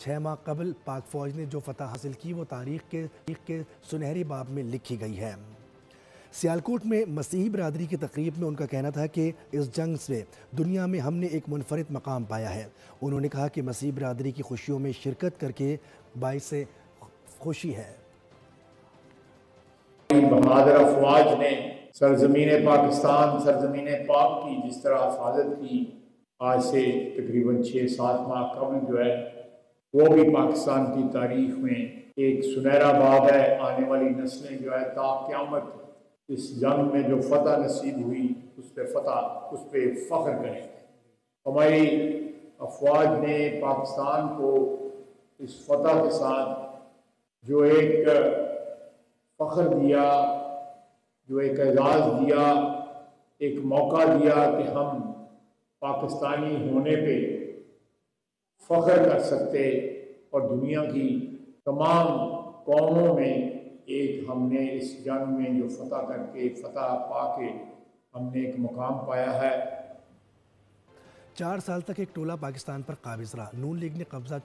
6 माह कबल पाक फ़ौज ने जो फतह हासिल की वो तारीख़ के सुनहरे बाब में लिखी गई है। सियालकोट में मसीही बरादरी की तकरीब में उनका कहना था कि इस जंग से दुनिया में हमने एक मुनफरिद मकाम पाया है। उन्होंने कहा कि मसीही बरादरी की खुशियों में शिरकत करके बाइस खुशी है। बहादुर अफवाज ने सरजमीन पाकिस्तान, सरजमीन पाक की जिस तरह हिफाजत की, आज से तकरीबन 6-7 माह कबल जो है वो भी पाकिस्तान की तारीख में एक सुनहरा बाब है। आने वाली नस्लें जो है ता क़यामत इस जंग में जो फतह नसीब हुई उस पर फ़ख्र करें। हमारी अफवाज ने पाकिस्तान को इस फतह के साथ जो एक फ़ख्र दिया, जो एक एजाज़ दिया, एक मौका दिया कि हम पाकिस्तानी होने पे फ़ख्र कर सकते और दुनिया की तमाम कौमों में एक हमने इस जंग में जो फतह करके फतह पाके हमने एक मुकाम पाया है। 4 साल तक एक टोला पाकिस्तान पर काबिज़ रहा। नून लीग ने कब्जा